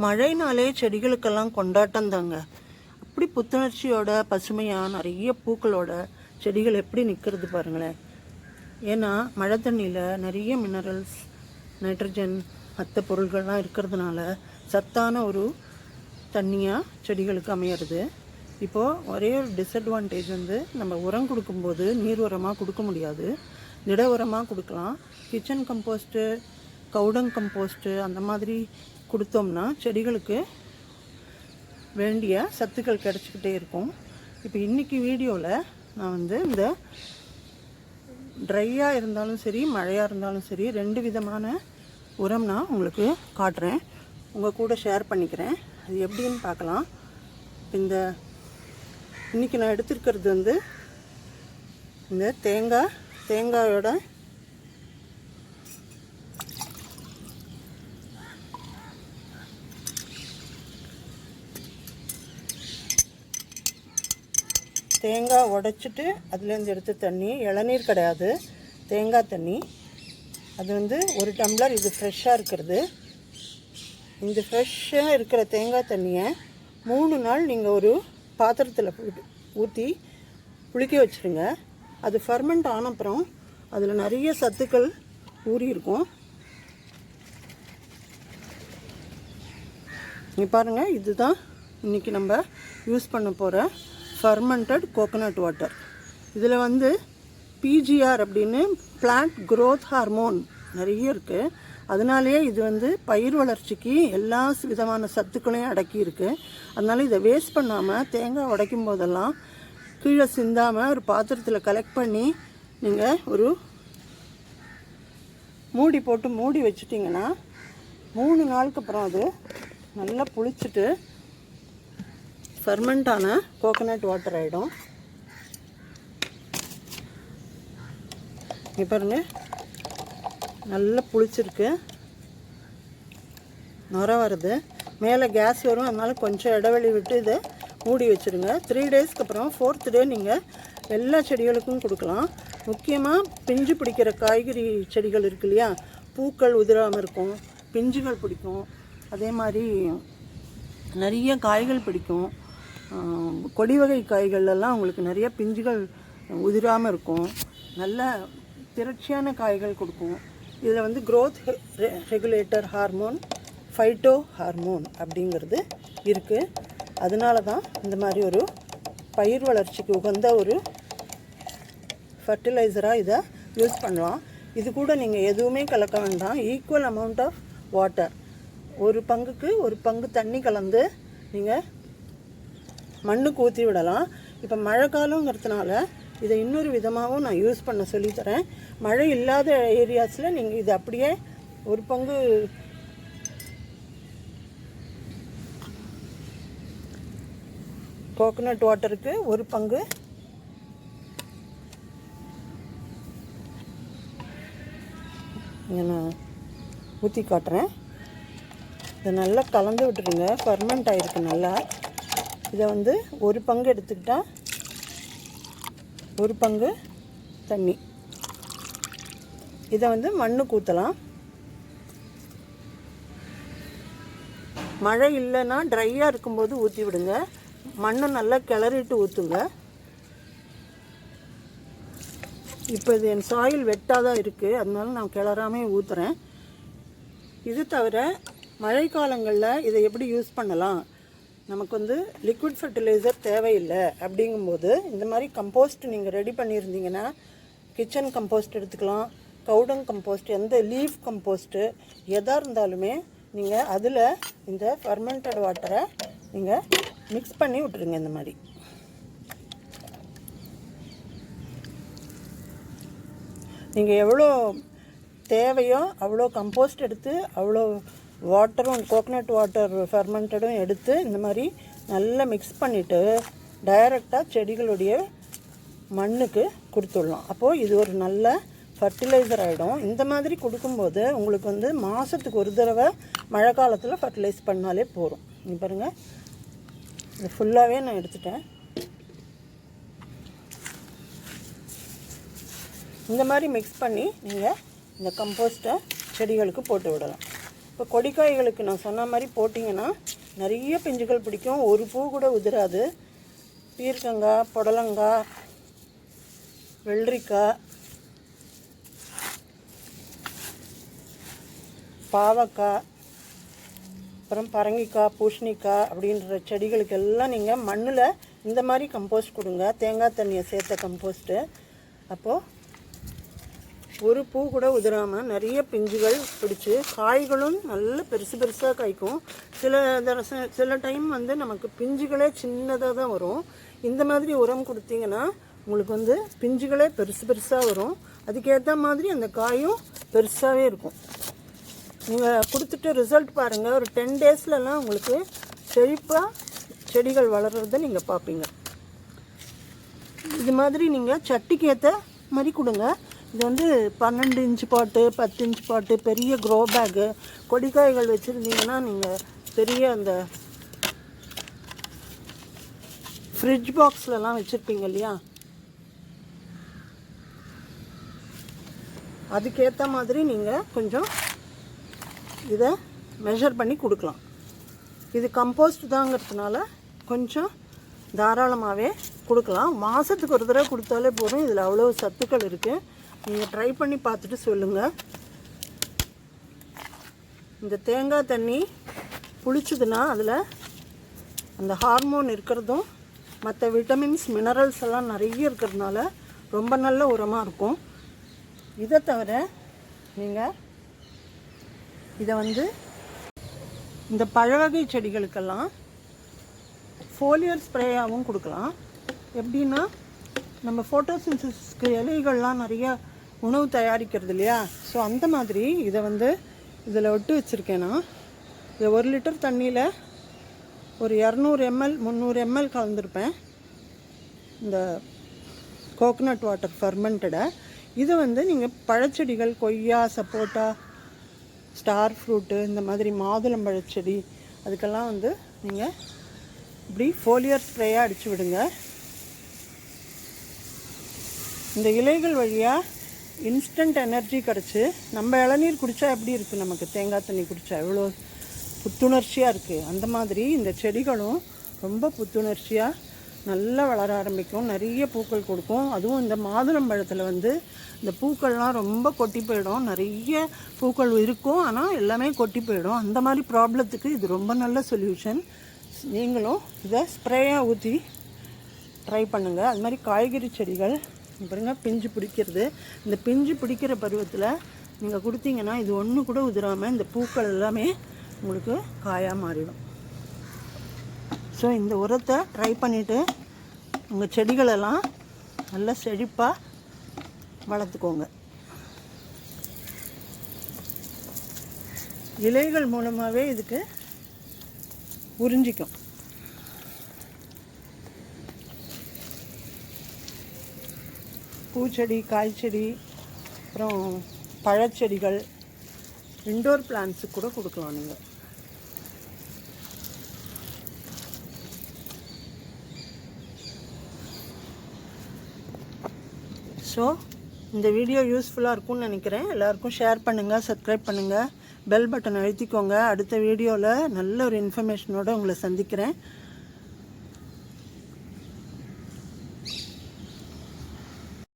மழைனாலே செடிகளுக்கெல்லாம் கொண்டாட்டம் தாங்க. அப்படி புத்துணர்ச்சியோட பசுமையாக நிறைய பூக்களோட செடிகள் எப்படி நிற்கிறது பாருங்களேன். ஏன்னா மழை தண்ணியில் நிறைய மினரல்ஸ், நைட்ரஜன், மற்ற பொருள்கள்லாம் இருக்கிறதுனால சத்தான ஒரு தண்ணியாக செடிகளுக்கு அமையிறது. இப்போது ஒரே ஒரு டிஸ்அட்வான்டேஜ் வந்து நம்ம உரம் கொடுக்கும்போது நீர் உரமாக கொடுக்க முடியாது, திட உரமாக கொடுக்கலாம். கிச்சன் கம்போஸ்ட்டு, கவுடங் கம்போஸ்ட்டு அந்த மாதிரி கொடுத்தோம்னா செடிகளுக்கு வேண்டிய சத்துக்கள் கிடச்சிக்கிட்டே இருக்கும். இப்போ இன்றைக்கி வீடியோவில் நான் வந்து இந்த ட்ரையாக இருந்தாலும் சரி மழையாக இருந்தாலும் சரி 2 விதமான உரம் நான் உங்களுக்கு காட்டுறேன், உங்கள் கூட ஷேர் பண்ணிக்கிறேன். அது எப்படின்னு பார்க்கலாம். இந்த இன்றைக்கி நான் எடுத்துருக்கிறது வந்து இந்த தேங்காயோட தேங்காய் உடைச்சிட்டு அதுலேருந்து எடுத்த தண்ணி, இளநீர் கிடையாது, தேங்காய் தண்ணி. அது வந்து 1 டம்ளர். இது ஃப்ரெஷ்ஷாக இருக்கிறது. இந்த ஃப்ரெஷ்ஷாக இருக்கிற தேங்காய் தண்ணியை 3 நாள் நீங்கள் ஒரு பாத்திரத்தில் ஊற்றி புளிக்க வச்சுருங்க. அது ஃபர்மெண்ட் ஆனப்புறம் அதில் நிறைய சத்துக்கள் ஊறி இருக்கும். இங்கே பாருங்கள், இதுதான் இன்றைக்கி நம்ம யூஸ் பண்ண போகிற ஃபர்மெண்டட் கோகோனட் வாட்டர். இதில் வந்து பிஜிஆர் அப்படின்னு பிளான்ட் க்ரோத் ஹார்மோன் நிறைய இருக்குது. அதனாலேயே இது வந்து பயிர் வளர்ச்சிக்கு எல்லா விதமான சத்துக்களையும் அடக்கியிருக்கு. அதனால் இதை வேஸ்ட் பண்ணாமல் தேங்காய் உடைக்கும் போதெல்லாம் கீழே சிந்தாமல் ஒரு பாத்திரத்தில் கலெக்ட் பண்ணி நீங்கள் ஒரு மூடி போட்டு மூடி வச்சிட்டிங்கன்னா 3 நாளுக்கு அப்புறம் அது நல்லா புளிச்சிட்டு ஃபர்மெண்டான கோகோனட் வாட்டர் ஆகிடும். இங்கே பாருங்கள், நல்லா புளிச்சிருக்கு, நுர வருது, மேலே கேஸ் வரும். அதனால் கொஞ்சம் இடைவெளி விட்டு இதை மூடி வச்சுருங்க. 3 டேஸ்க்கு அப்புறம் 4th டே நீங்கள் எல்லா செடிகளுக்கும் கொடுக்கலாம். முக்கியமாக பிஞ்சு பிடிக்கிற காய்கறி செடிகள் இருக்கு இல்லையா, பூக்கள் உதிராமல் இருக்கும், பிஞ்சுகள் பிடிக்கும், அதே மாதிரி நிறைய காய்கள் பிடிக்கும். கொடி வகை காய்கள்லாம் உங்களுக்கு நிறைய பிஞ்சுகள் உதிராமல் இருக்கும், நல்ல திரட்சியான காய்கள் கொடுக்கும். இதில் வந்து growth regulator hormone, phyto hormone அப்படிங்கிறது இருக்குது. அதனால தான் இந்த மாதிரி ஒரு பயிர் வளர்ச்சிக்கு உகந்த ஒரு ஃபர்டிலைசராக இதை யூஸ் பண்ணலாம். இது கூட நீங்கள் எதுவுமே கலக்க வேண்டாம். ஈக்குவல் அமௌண்ட் ஆஃப் வாட்டர், 1 பங்குக்கு 1 பங்கு தண்ணி கலந்து நீங்கள் மண்ணுக்கு ஊற்றி விடலாம். இப்போ மழை காலங்கிறதுனால இதை இன்னொரு விதமாகவும் நான் யூஸ் பண்ண சொல்லித்தரேன். மழை இல்லாத ஏரியாஸில் நீங்கள் இதை அப்படியே 1 பங்கு கோகோனட் வாட்டருக்கு 1 பங்கு இங்கே நான் ஊற்றி காட்டுறேன். இதை நல்லா கலந்து விட்டுருங்க. ஃபர்மெண்ட் ஆகிருக்கு நல்லா. இதை வந்து 1 பங்கு எடுத்துக்கிட்டால் 1 பங்கு தண்ணி. இதை வந்து மண்ணுக்கு ஊற்றலாம். மழை இல்லைன்னா ட்ரையாக இருக்கும்போது ஊற்றி விடுங்க. மண்ணை நல்லா கிளறிட்டு ஊற்றுங்க. இப்போ இது என் சாயில் வெட்டாக தான் இருக்குது, அதனால நான் கிளறாமே ஊற்றுறேன். இது தவிர மழை காலங்களில் இதை எப்படி யூஸ் பண்ணலாம், நமக்கு வந்து லிக்விட் ஃபர்டிலைசர் தேவையில்லை அப்படிங்கும்போது இந்த மாதிரி கம்போஸ்ட் நீங்கள் ரெடி பண்ணியிருந்தீங்கன்னா கிச்சன் கம்போஸ்ட் எடுத்துக்கலாம், கவுடங் கம்போஸ்ட், எந்த லீஃப் கம்போஸ்ட்டு எதாக இருந்தாலுமே நீங்கள் அதில் இந்த ஃபர்மெண்டட் வாட்டரை நீங்கள் மிக்ஸ் பண்ணி விட்டுருங்க. இந்த மாதிரி நீங்கள் எவ்வளோ தேவையோ அவ்வளோ கம்போஸ்ட் எடுத்து அவ்வளோ வாட்டரும் கோகோனட் வாட்டர் ஃபர்மெண்டடும் எடுத்து இந்த மாதிரி நல்லா மிக்ஸ் பண்ணிவிட்டு டைரெக்டாக செடிகளுடைய மண்ணுக்கு கொடுத்துடலாம். அப்போது இது ஒரு நல்ல ஃபர்டிலைசர் ஆகிடும். இந்த மாதிரி கொடுக்கும்போது உங்களுக்கு வந்து மாதத்துக்கு 1 தடவை மழை காலத்தில் ஃபர்டிலைஸ் பண்ணாலே போதும். இங்கே பாருங்கள், இது ஃபுல்லாகவே நான் எடுத்துட்டேன். இந்த மாதிரி மிக்ஸ் பண்ணி நீங்கள் இந்த கம்போஸ்ட்டை செடிகளுக்கு போட்டு விடலாம். இப்போ கொடிக்காய்களுக்கு நான் சொன்ன மாதிரி போட்டிங்கன்னா நிறைய பிஞ்சுகள் பிடிக்கும், ஒரு பூ கூட உதிராது. பீர்க்கங்காய், புடலங்காய், வெள்ளரிக்காய், பாவக்காய், அப்புறம் பரங்கிக்காய், பூசணிக்காய் அப்படின்ற செடிகளுக்கெல்லாம் நீங்கள் மண்ணில் இந்த மாதிரி கம்போஸ்ட் கொடுங்க, தேங்காய் தண்ணியை சேர்த்த கம்போஸ்ட்டு. அப்போது ஒரு பூ கூட உதிராமல் நிறைய பிஞ்சுகள் பிடிச்சி காய்களும் நல்ல பெருசு பெருசாக காய்க்கும். சில டைம் வந்து நமக்கு பிஞ்சுகளே சின்னதாக தான் வரும். இந்த மாதிரி உரம் கொடுத்தீங்கன்னா உங்களுக்கு வந்து பிஞ்சுகளே பெருசு பெருசாக வரும். அதுக்கேற்ற மாதிரி அந்த காயும் பெருசாகவே இருக்கும். நீங்கள் கொடுத்துட்டு ரிசல்ட் பாருங்கள், ஒரு 10 டேஸ்லலாம் உங்களுக்கு செழிப்பாக செடிகள் வளர்கிறத நீங்கள் பார்ப்பீங்க. இது மாதிரி நீங்கள் சட்டிக்கு ஏற்ற மாதிரி கொடுங்க. இது வந்து 12 இன்ச்சு பாட்டு, 10 இன்ச் பாட்டு, பெரிய க்ரோ பேக்கு, கொடிக்காய்கள் வச்சுருந்தீங்கன்னா நீங்கள் பெரிய அந்த ஃப்ரிட்ஜ் பாக்ஸ்லலாம் வச்சுருப்பீங்க இல்லையா, அதுக்கேற்ற மாதிரி நீங்கள் கொஞ்சம் இதை மெஷர் பண்ணி கொடுக்கலாம். இது கம்போஸ்ட் தாங்கிறதுனால கொஞ்சம் தாராளமாகவே கொடுக்கலாம். மாதத்துக்கு ஒரு தடவை கொடுத்தாலே போதும். இதில் அவ்வளோ சத்துக்கள் இருக்குது. நீங்கள் ட்ரை பண்ணி பார்த்துட்டு சொல்லுங்கள். இந்த தேங்காய் தண்ணி புளிச்சதுன்னா அதில் அந்த ஹார்மோன் இருக்கிறதும் மற்ற விட்டமின்ஸ், மினரல்ஸ் எல்லாம் நிறைய இருக்கிறதுனால ரொம்ப நல்ல உரமாக இருக்கும். இதை தவிர நீங்கள் இதை வந்து இந்த பழவகை செடிகளுக்கெல்லாம் ஃபோலியர் ஸ்ப்ரேயாகவும் கொடுக்கலாம். எப்படின்னா நம்ம ஃபோட்டோசிந்தசிஸ்க்கு இலைகள்லாம் நிறைய உணவு தயாரிக்கிறது இல்லையா, ஸோ அந்த மாதிரி இதை வந்து இதில் விட்டு வச்சுருக்கேன்னா இதை 1 லிட்டர் தண்ணியில் ஒரு 200 ml 300 ml கலந்துருப்பேன். இந்த கோகனட் வாட்டர் ஃபர்மெண்டடை இதை வந்து நீங்கள் பழச்செடிகள், கொய்யா, சப்போட்டா, ஸ்டார் ஃப்ரூட்டு, இந்த மாதிரி மாதுளம்பழச்செடி அதுக்கெல்லாம் வந்து நீங்கள் இப்படி ஃபோலியர் ஸ்ப்ரேயாக அடித்து விடுங்க. இந்த இலைகள் வழியாக இன்ஸ்டன்ட் எனர்ஜி கிடச்சி நம்ம இளநீர் குடித்தா எப்படி இருக்குது, நமக்கு தேங்காய் தண்ணி குடித்தா எவ்வளோ புத்துணர்ச்சியாக இருக்குது, அந்த மாதிரி இந்த செடிகளும் ரொம்ப புத்துணர்ச்சியாக நல்லா வளர ஆரம்பிக்கும், நிறைய பூக்கள் கொடுக்கும். அதுவும் இந்த மாதுளம்பழத்தில் வந்து இந்த பூக்கள்லாம் ரொம்ப கொட்டி போயிடும். நிறைய பூக்கள் இருக்கும், ஆனால் எல்லாமே கொட்டி போயிடும். அந்த மாதிரி ப்ராப்ளத்துக்கு இது ரொம்ப நல்ல சொல்யூஷன். நீங்களும் இதை ஸ்ப்ரேயாக ஊற்றி ட்ரை பண்ணுங்கள். அது மாதிரி காய்கறி செடிகள் பாருங்க பிஞ்சு பிடிக்கிறது. இந்த பிஞ்சு பிடிக்கிற பருவத்தில் நீங்கள் கொடுத்தீங்கன்னா இது ஒன்று கூட உதிராமல் இந்த பூக்கள் எல்லாமே உங்களுக்கு காயாக மாறிடும். ஸோ இந்த உரத்தை ட்ரை பண்ணிவிட்டு உங்கள் செடிகளெல்லாம் நல்லா செழிப்பாக வளர்த்துக்கோங்க. இலைகள் மூலமாகவே இதுக்கு உறிஞ்சிக்கும். பூச்செடி, காய்ச்செடி, அப்புறம் பழச்செடிகள், இன்டோர் பிளான்ட்ஸுக்கு கூட கொடுக்கலாம் நீங்கள். ஸோ இந்த வீடியோ யூஸ்ஃபுல்லாக இருக்கும்னு நினைக்கிறேன். எல்லாருக்கும் ஷேர் பண்ணுங்கள், சப்ஸ்கிரைப் பண்ணுங்கள், பெல் பட்டன் அழுத்திக்கோங்க. அடுத்த வீடியோவில் நல்ல ஒரு இன்ஃபர்மேஷனோடு உங்களை சந்திக்கிறேன்.